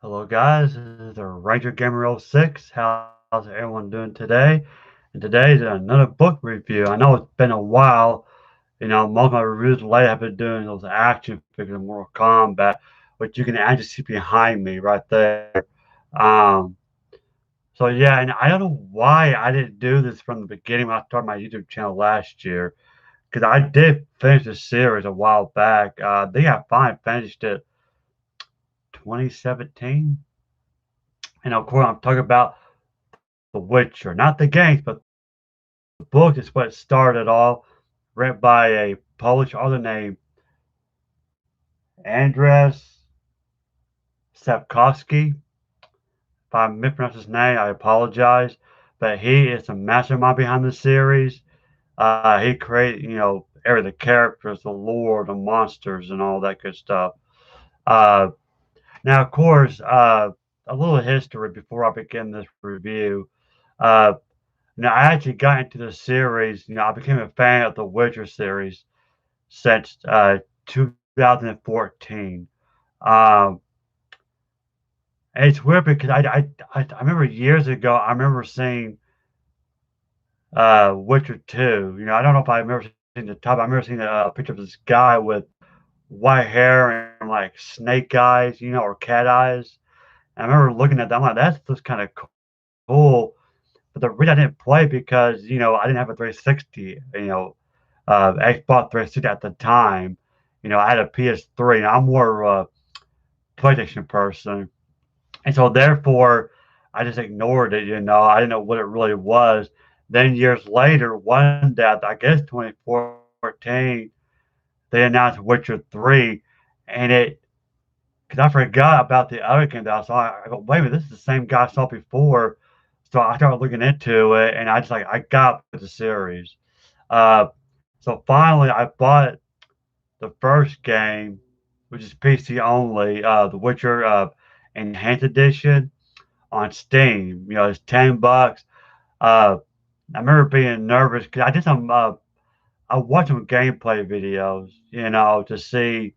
Hello, guys. This is the Ranger Gamer 06. How's everyone doing today? And today is another book review. I know it's been a while. Most of my reviews lately have been doing those action figures of Mortal Kombat, which you can actually see behind me right there. Um, so yeah, and I don't know why I didn't do this from the beginning when I started my YouTube channel last year, because I did finish the series a while back. I think I finally finished it 2017. And of course, I'm talking about The Witcher, not the games, but the book is what started all, written by a Polish author named Andrzej Sapkowski. If I mispronounce his name, I apologize. But he is the mastermind behind the series. He created, every the characters, the lore, the monsters, and all that good stuff. Uh, Now, of course, a little history before I begin this review. Uh, Now, I actually got into the series. I became a fan of the Witcher series since 2014. Um, and it's weird because I remember years ago, I remember seeing Witcher 2. I don't know if I remember seeing the top. I remember seeing a picture of this guy with white hair and like snake eyes, or cat eyes. And I remember looking at that. I'm like, that's just kind of cool. But the reason I didn't play because I didn't have a 360. Xbox 360 at the time. I had a PS3, and I'm more of a PlayStation person, and so therefore I just ignored it. I didn't know what it really was. Then years later, one day, I guess 2014, they announced Witcher 3, and it because I forgot about the other game that I saw. I go, wait a minute, this is the same guy I saw before. So I started looking into it, and I got with the series. Uh, so finally, I bought the first game, which is PC only, The Witcher Enhanced Edition on Steam. It's $10. Uh, I remember being nervous because I watched some gameplay videos, to see if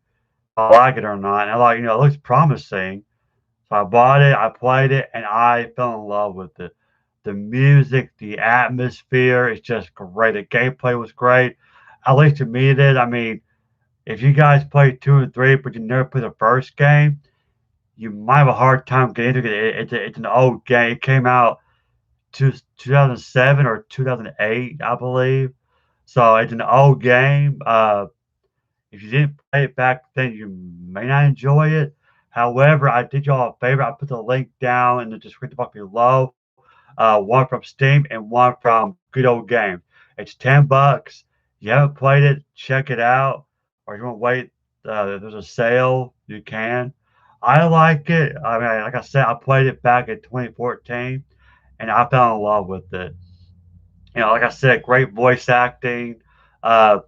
I like it or not. And I like, it looks promising. So I bought it, I played it, and I fell in love with it. The music, the atmosphere, it's just great. The gameplay was great. At least to me, it is. I mean, if you guys play 2 and 3, but you never played the first game, you might have a hard time getting into it. It's an old game. It came out 2007 or 2008, I believe. So it's an old game. If you didn't play it back then, you may not enjoy it. However, I did y'all a favor. I put the link down in the description box below. One from Steam and one from Good Old Games. It's $10. You haven't played it, check it out. Or you want to wait, if there's a sale, you can. I like it. I mean, like I said, I played it back in 2014, and I fell in love with it. Like I said, great voice acting. Uh,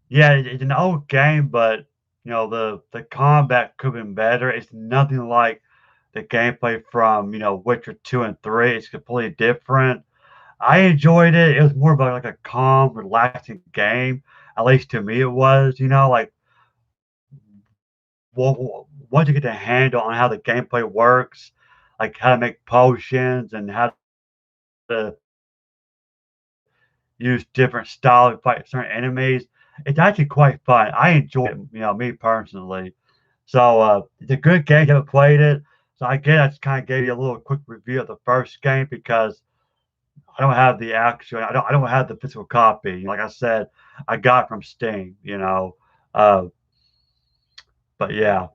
yeah, it's an old game, but the combat could have been better. It's nothing like the gameplay from Witcher 2 and 3. It's completely different. I enjoyed it. It was more of like a calm, relaxing game. At least to me, it was. Like once you get the handle on how the gameplay works, like how to make potions and how to use different styles to fight certain enemies, it's actually quite fun. I enjoy it. Me personally. So it's a good game. You haven't played it, so I guess I just kind of gave you a little quick review of the first game because I don't have the actual. I don't have the physical copy. Like I said, I got it from Steam. Uh, but yeah.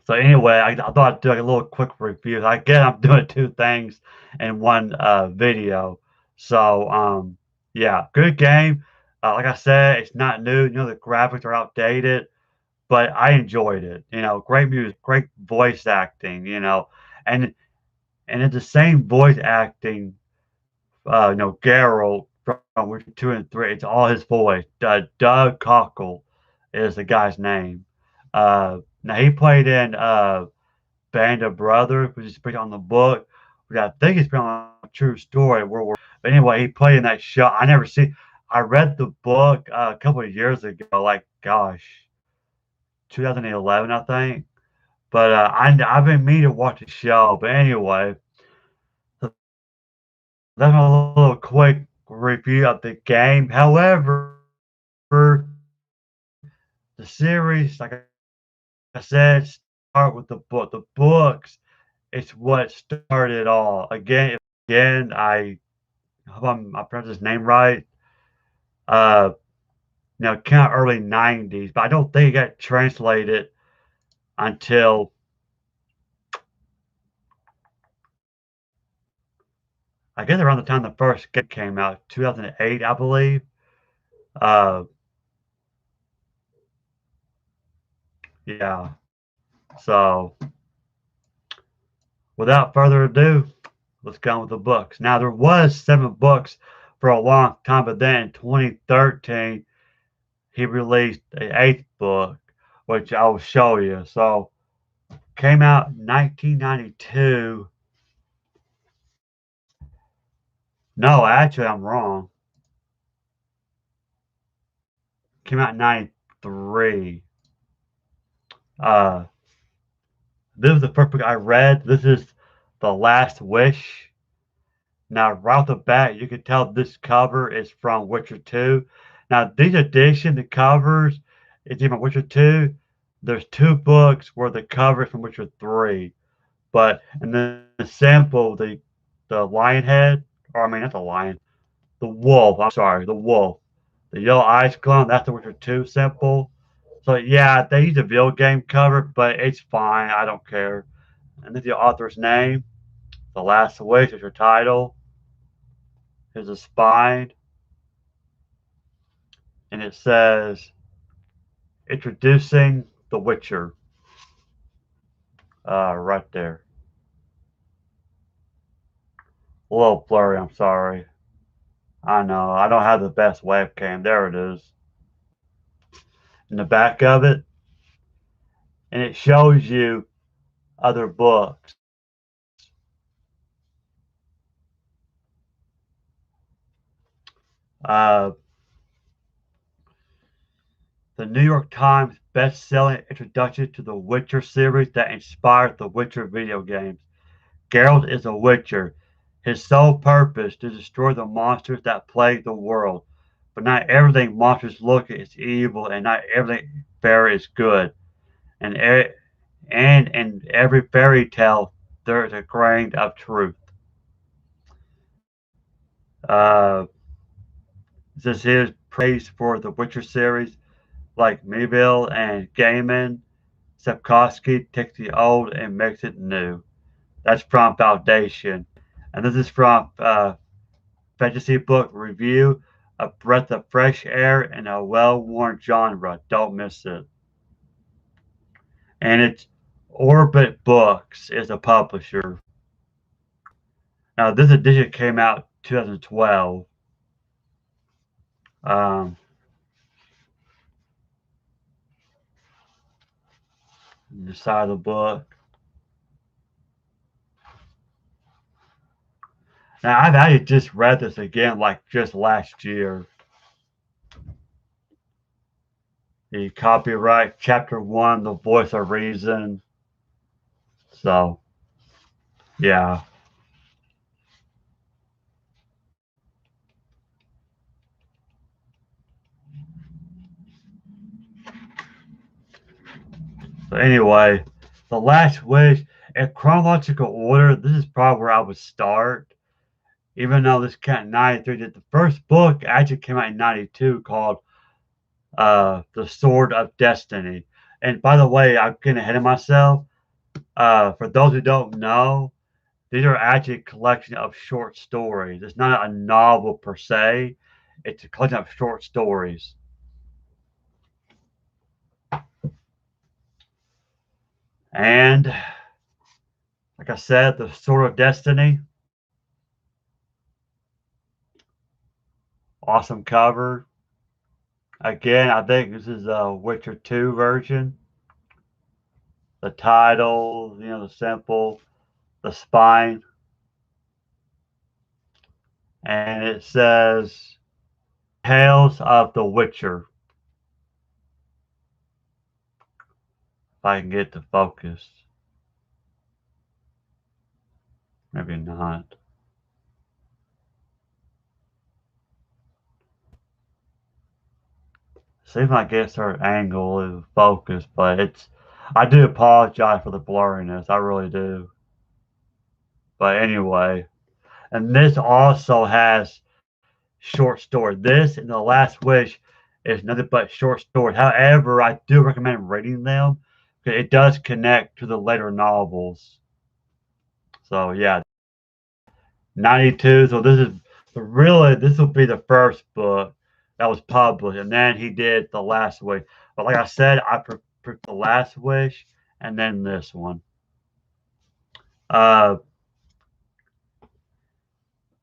So anyway, I thought I'd do like a little quick review. I guess I'm doing two things in one video. So yeah, good game. Like I said, it's not new. The graphics are outdated, but I enjoyed it. Great music, great voice acting. And it's the same voice acting. Geralt from Witcher 2 and 3. It's all his voice. Doug Cockle is the guy's name. Now he played in Band of Brothers, which is based on the book, which I think is based on a true story. World War. But anyway, he played in that show. I never see. I read the book a couple of years ago. Like gosh, 2011, I think. But I've been meaning to watch the show. But anyway, so that's a little quick review of the game. However, the series, like I said, start with the book. The books, it's what started it all. Again, I hope I pronounced his name right. Uh, kind of early '90s, but I don't think it got translated until I guess around the time the first game came out, 2008, I believe. Uh, yeah. So without further ado, let's go on with the books. Now there was 7 books for a long time, but then in 2013 he released the 8th book, which I will show you. So came out in 1992. No, actually I'm wrong. Came out in '93. Uh, this is the first book I read. This is The Last Wish. Now, right off the bat, you can tell this cover is from Witcher 2. Now, these edition, the covers, is even Witcher 2. There's 2 books where the cover is from Witcher 3. But in the sample, the lion head, or I mean, not the lion, the wolf, I'm sorry, the wolf. The yellow eyes clone, that's the Witcher 2 sample. So, yeah, they use a video game cover, but it's fine. I don't care. And then the author's name, The Last Wish is your title. Here's a spine, and it says, Introducing The Witcher. Right there. A little blurry, I'm sorry. I know, I don't have the best webcam. There it is. In the back of it, and it shows you other books. Uh, the New York Times best-selling introduction to the Witcher series that inspired the Witcher video games. Geralt is a Witcher, his sole purpose to destroy the monsters that plague the world. But not everything monsters look at is evil, and not everything fair is good. And in every fairy tale, there is a grain of truth. Uh, this is praise for the Witcher series, like Melville and Gaiman. Sapkowski takes the old and makes it new. That's from Foundation. And this is from Fantasy Book Review, A Breath of Fresh Air in a Well-Worn Genre. Don't miss it. And it's Orbit Books is a publisher. Now, this edition came out 2012. Um, the side of the book. Now, I've actually just read this again, like just last year. The copyright, Chapter 1, The Voice of Reason. So, yeah. So, anyway, The Last Wish, in chronological order, this is probably where I would start. Even though this came out in '93, the first book actually came out in '92 called The Sword of Destiny. And by the way, I'm getting ahead of myself. For those who don't know, these are actually a collection of short stories. It's not a novel per se, it's a collection of short stories. And like I said, The Sword of Destiny, awesome cover. Again, I think this is a Witcher 2 version. The title, the simple, the spine, and it says Tales of the Witcher. If I can get to focus. Maybe not. Seems like it's her angle is focus, but it's. I do apologize for the blurriness. I really do. But anyway, and this also has short story. This and The Last Wish is nothing but short stories. However, I do recommend reading them because it does connect to the later novels. So yeah, 92. So this will be the first book that was published, and then he did The Last Wish. But like I said, I prefer The Last Wish and then this one. Uh,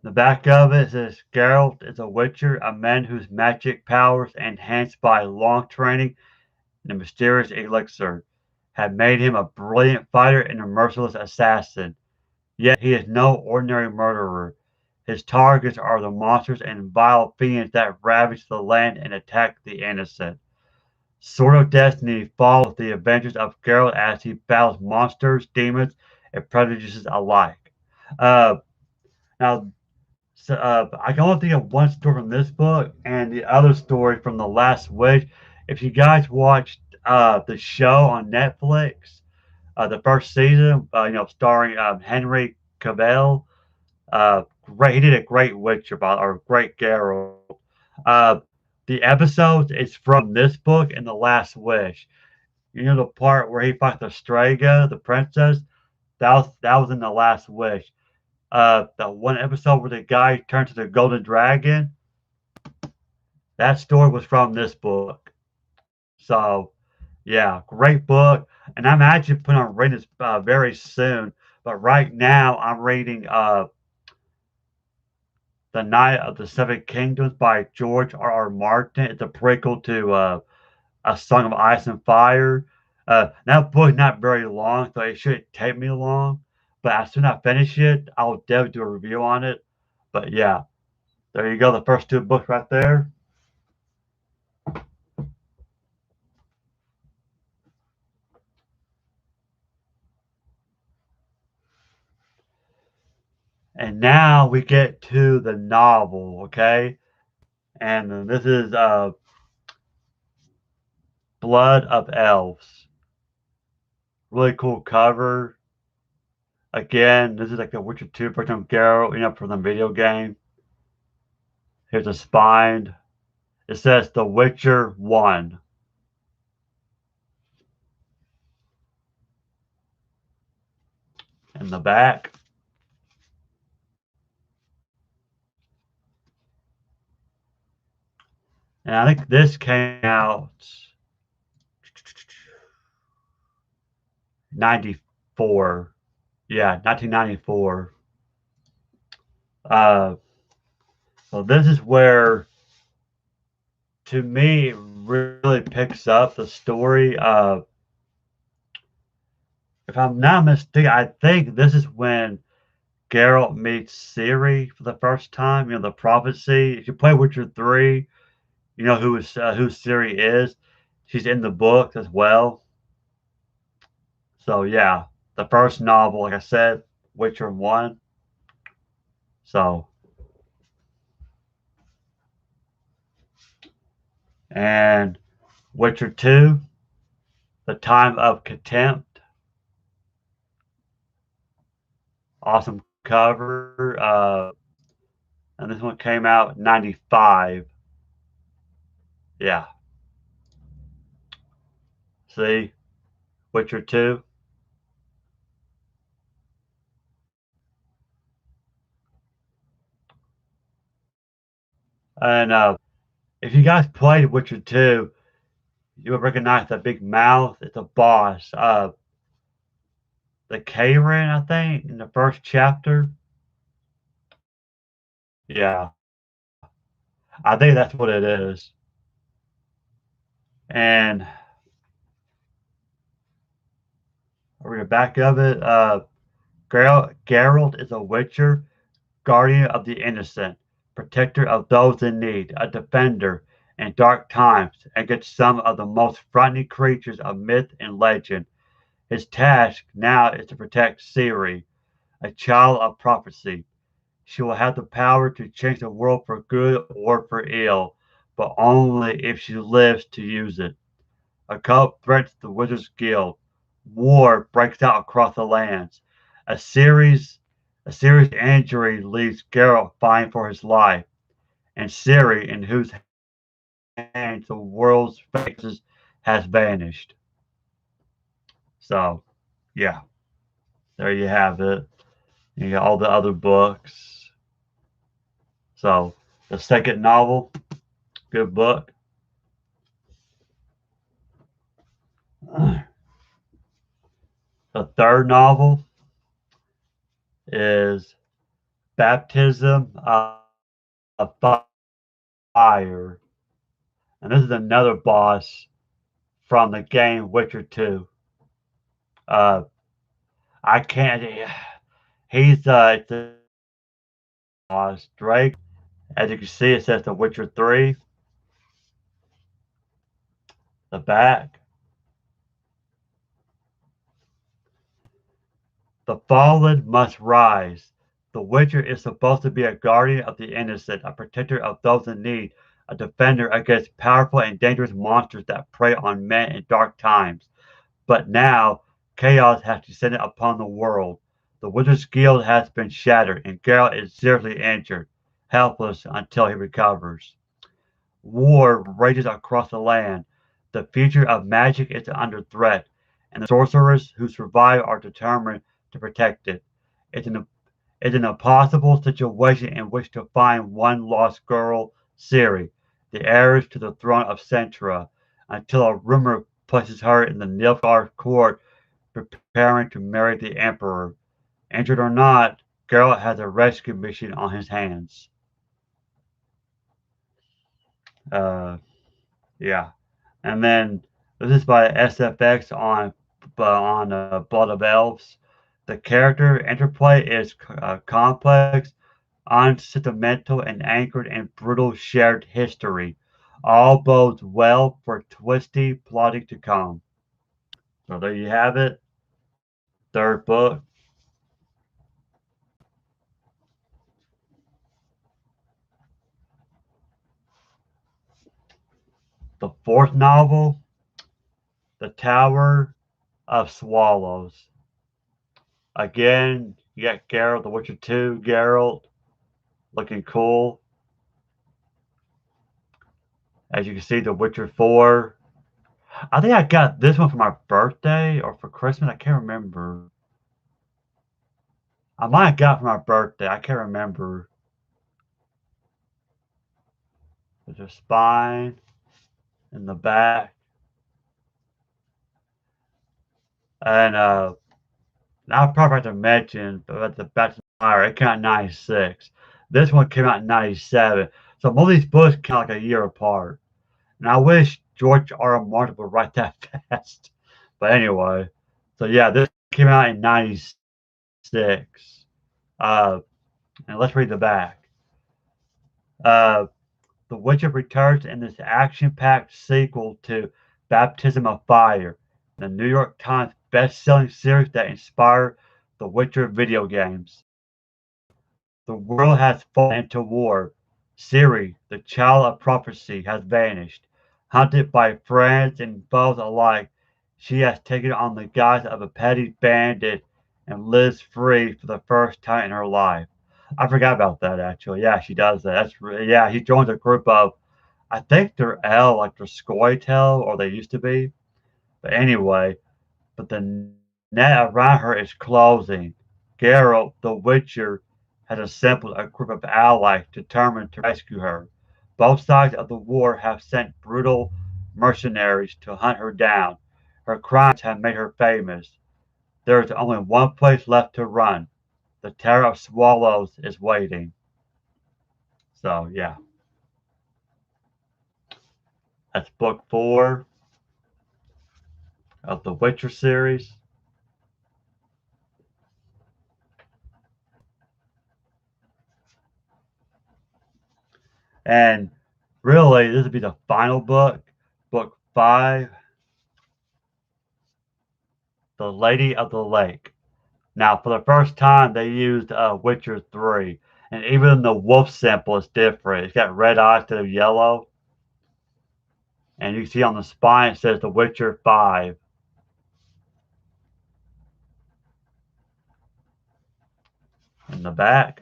the back of it says Geralt is a witcher, a man whose magic powers, enhanced by long training and a mysterious elixir, have made him a brilliant fighter and a merciless assassin. Yet he is no ordinary murderer. His targets are the monsters and vile fiends that ravage the land and attack the innocent. Sword of Destiny follows the adventures of Geralt as he battles monsters, demons, and prejudices alike. Uh, now, I can only think of one story from this book and the other story from The Last Wish. If you guys watched the show on Netflix, the first season, starring Henry Cavill, great. He did a great Witcher, or great Geralt. Uh, the episodes is from this book and The Last Wish. You know the part where he fights the Strega, the princess. That was in The Last Wish. The one episode where the guy turned to the golden dragon. That story was from this book. So, yeah, great book. And I'm actually planning on reading this very soon. But right now, I'm reading The Night of the Seven Kingdoms by George R. R. Martin. It's a prequel to A Song of Ice and Fire. That book's not very long, so it shouldn't take me long. But as soon as I finish it, I'll definitely do a review on it. But yeah, there you go. The first two books right there. And now we get to the novel, okay? And this is Blood of Elves. Really cool cover. Again, this is like the Witcher 2 version of Geralt, from the video game. Here's a spine. It says The Witcher 1 in the back. And I think this came out 94. Yeah, 1994. Uh, so this is where, to me, it really picks up the story. If I'm not mistaken, I think this is when Geralt meets Ciri for the first time. The prophecy. If you play Witcher 3, you know who Ciri is. She's in the book as well. So yeah, the first novel, like I said, Witcher 1. So, and Witcher 2, The Time of Contempt. Awesome cover. And this one came out 95. Yeah. See? Witcher 2. And if you guys played Witcher 2, you would recognize the big mouth. It's a boss. The Karen, I think, in the first chapter. Yeah, I think that's what it is. And read the back of it. Geralt is a Witcher, guardian of the innocent, protector of those in need, a defender, in dark times against some of the most frightening creatures of myth and legend. His task now is to protect Ciri, a child of prophecy. She will have the power to change the world for good or for ill, but only if she lives to use it. A cult threatens the Wizards Guild. War breaks out across the lands. A series a serious injury leaves Geralt fighting for his life, and Ciri, in whose hands the world's faces has vanished. So, yeah, there you have it. You got all the other books. So, the second novel, good book. The third novel is Baptism of Fire. And this is another boss from the game Witcher 2. Uh, I can't. He's it's a boss. Drake. As you can see, it says The Witcher 3. The back. The fallen must rise. The Witcher is supposed to be a guardian of the innocent, a protector of those in need, a defender against powerful and dangerous monsters that prey on men in dark times. But now, chaos has descended upon the world. The Wizard's Guild has been shattered, and Geralt is seriously injured, helpless until he recovers. War rages across the land. The future of magic is under threat, and the sorcerers who survive are determined to protect it. It's an, it's an impossible situation in which to find one lost girl, Ciri, the heiress to the throne of Centra, until a rumor places her in the Nilfgaard court preparing to marry the Emperor. Injured or not, Geralt has a rescue mission on his hands. Uh, yeah. And then this is by SFX on Blood of Elves. The character interplay is complex, unsentimental, and anchored in brutal shared history. All bodes well for twisty plotting to come. So there you have it. Third book. The fourth novel, The Tower of Swallows. Again, you got Geralt, The Witcher 2, Geralt, looking cool. As you can see, The Witcher 4. I think I got this one for my birthday or for Christmas. I can't remember. I might have got it for my birthday. I can't remember. There's a spine in the back. And I probably have to mention about the Baptism of Fire. It came out in 96. This one came out in 97. So most of these books came out like a year apart. And I wish George R. R. Martin would write that fast. But anyway, so yeah, this came out in 96. Uh, and let's read the back. Uh, The Witcher returns in this action-packed sequel to Baptism of Fire, the New York Times best-selling series that inspired the Witcher video games. The world has fallen into war. Ciri, the child of prophecy, has vanished. Hunted by friends and foes alike, she has taken on the guise of a petty bandit and lives free for the first time in her life. I forgot about that actually. Yeah, she does that. Yeah. He joins a group of, I think they're L, like they're Scoia'tael, or they used to be. But anyway, but the net around her is closing. Geralt, the Witcher, has assembled a group of allies determined to rescue her. Both sides of the war have sent brutal mercenaries to hunt her down. Her crimes have made her famous. There is only one place left to run. The Tower of Swallows is waiting. So, yeah, that's book 4 of the Witcher series. And Really, this would be the final book, book 5, The Lady of the Lake. Now, for the first time, they used Witcher 3, and even the wolf sample is different. It's got red eyes instead of yellow, and you can see on the spine it says The Witcher 5 in the back.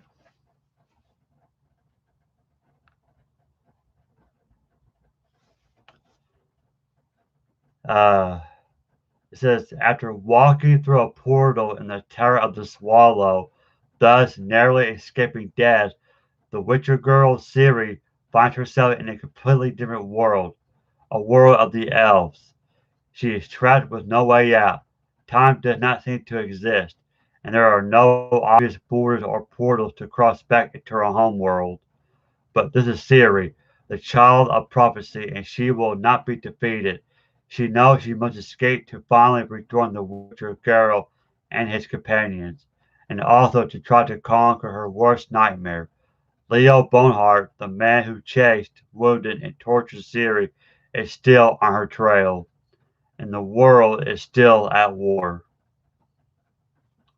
Uh, it says, after walking through a portal in the Tower of the Swallow, thus narrowly escaping death, the Witcher girl Ciri finds herself in a completely different world, a world of the elves. She is trapped with no way out. Time does not seem to exist, and there are no obvious borders or portals to cross back into her home world. But this is Ciri, the child of prophecy, and she will not be defeated. She knows she must escape to finally rejoin the Witcher Geralt and his companions, and also to try to conquer her worst nightmare. Leo Bonehart, the man who chased, wounded, and tortured Ciri, is still on her trail, and the world is still at war.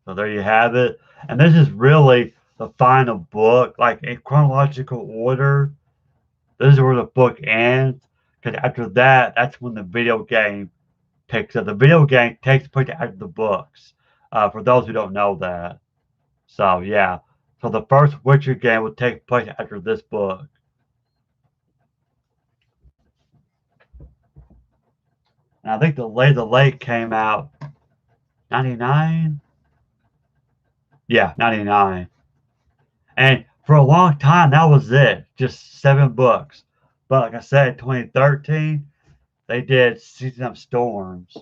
So there you have it. And this is really the final book, like in chronological order. This is where the book ends. Because after that, that's when the video game picks up. The video game takes place after the books. For those who don't know that. So yeah. So the first Witcher game will take place after this book. And I think the Lay the Lake came out 99? Yeah, 99. And for a long time, that was it. Just 7 books. But like I said, in 2013, they did Season of Storms.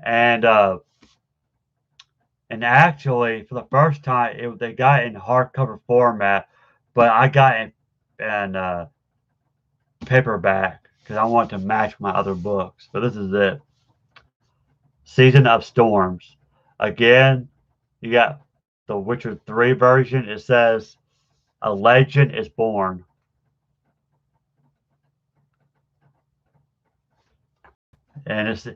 And actually, for the first time, they got it in hardcover format, but I got it in paperback because I want to match my other books. So this is it. Season of Storms. Again, you got the Witcher 3 version. It says, "A legend is born." And it's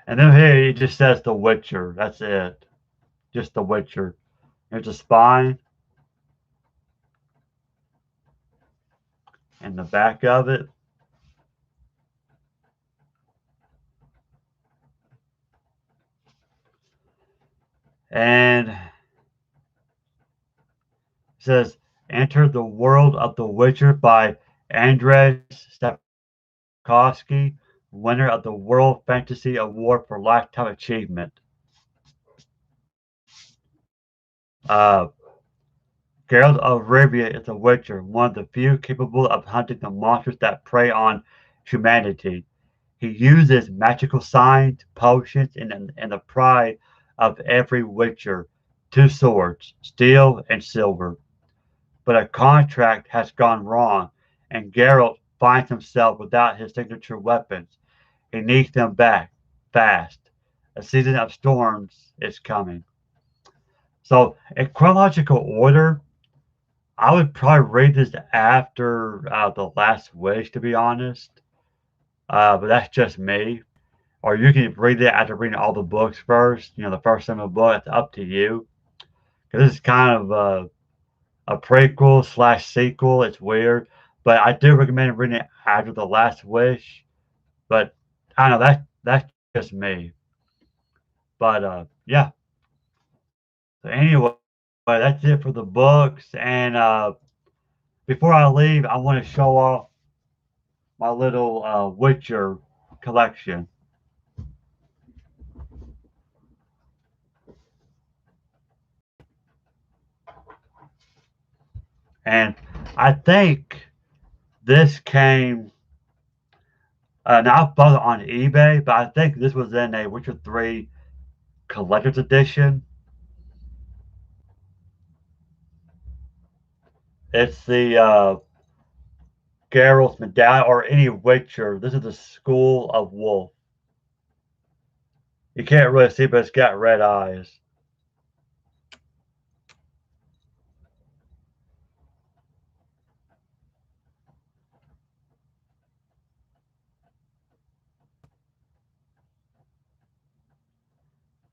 and then here it just says The Witcher. That's it. Just The Witcher. There's a spine in the back of it. And it says, "Enter the world of The Witcher" by Andrzej Sapkowski, winner of the World Fantasy Award for Lifetime Achievement. Uh, Geralt of Rivia is a Witcher, one of the few capable of hunting the monsters that prey on humanity. He uses magical signs, potions, and the pride of every Witcher, 2 swords, steel and silver. But a contract has gone wrong, and Geralt finds himself without his signature weapons. He needs them back, fast. A season of storms is coming. So, in chronological order, I would probably read this after The Last Wish, to be honest. But that's just me. Or you can read it after reading all the books first. You know, the first 7 books. It's up to you. Because this is kind of a prequel slash sequel. It's weird, but I do recommend reading it after The Last Wish. But I don't know that's just me. But yeah. So anyway, that's it for the books. And before I leave, I want to show off my little Witcher collection. And I think this came. Now I bought it on eBay, but I think this was in a Witcher 3 collector's edition. It's the Geralt's medallion or any Witcher. This is the School of Wolf. You can't really see, but it's got red eyes.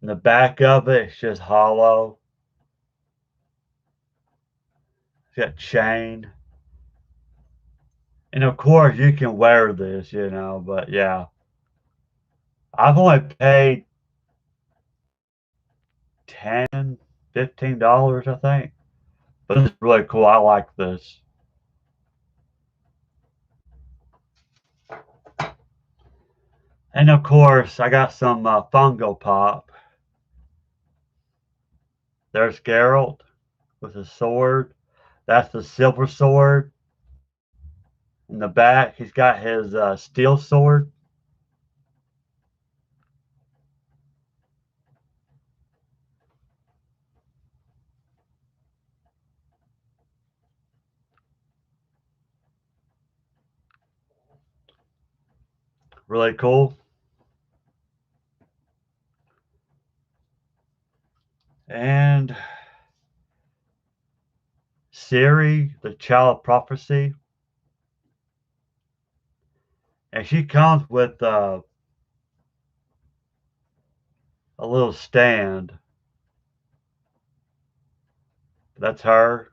And the back of it's just hollow. It's got chain. And of course you can wear this, but yeah. I've only paid 10, $15, I think. But it's really cool. I like this. And of course, I got some Fungo Pop. There's Geralt with his sword. That's the silver sword. In the back, he's got his steel sword. Really cool. And Ciri, the Child of Prophecy. And she comes with a little stand. That's her.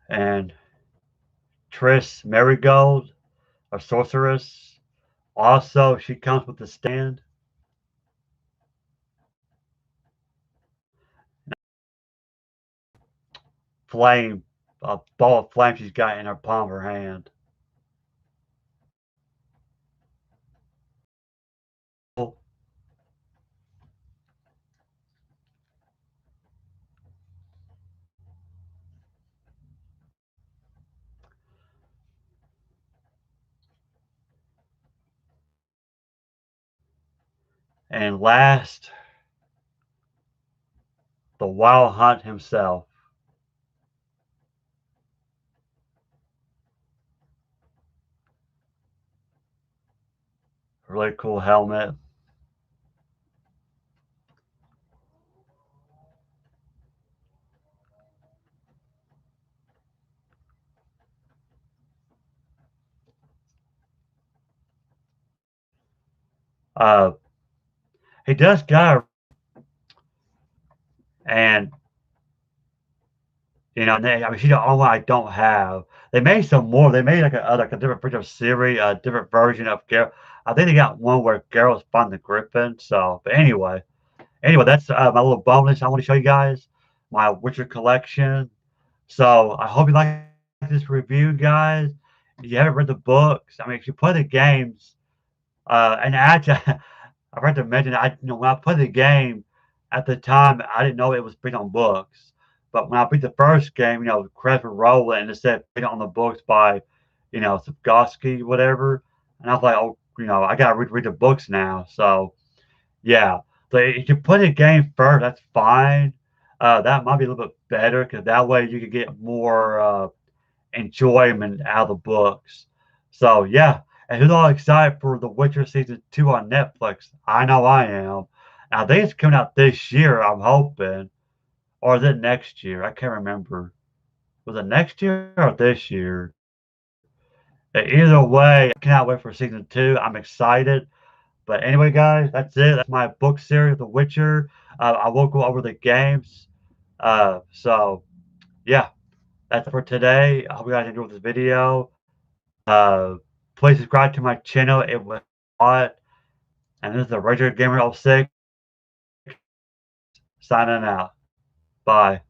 And Triss Merigold, a sorceress. Also, she comes with a stand. Flame, a ball of flame she's got in her palm of her hand. And last, the Wild Hunt himself. Really cool helmet. Uh, he does got, and I mean, she's the only one I don't have. They made some more. They made like a different version of Siri, a different version of Geralt. I think they got one where Geralt's fighting the Griffin. So, but anyway, that's my little bonus. I want to show you guys my Witcher collection. So I hope you like this review, guys. If you haven't read the books, I mean, if you play the games, and actually, I forgot to mention, when I played the game at the time, I didn't know it was based on books. But when I beat the first game, Christopher Rowland, and it said based on the books by, Sapkowski, whatever. And I was like, oh, I gotta read the books now. So yeah, so if you play the game first, that's fine. That might be a little bit better because that way you can get more enjoyment out of the books. So yeah, and who's all excited for The Witcher season 2 on Netflix? I know I am. I think it's coming out this year. I'm hoping, or is it next year? I can't remember. Was it next year or this year? Either way, I cannot wait for season 2. I'm excited. But anyway, guys, that's it. That's my book series, The Witcher. I will go over the games. So yeah, that's it for today. I hope you guys enjoyed this video. Uh, Please subscribe to my channel. It was hot. And this is the Regular Gamer 06 signing out. Bye.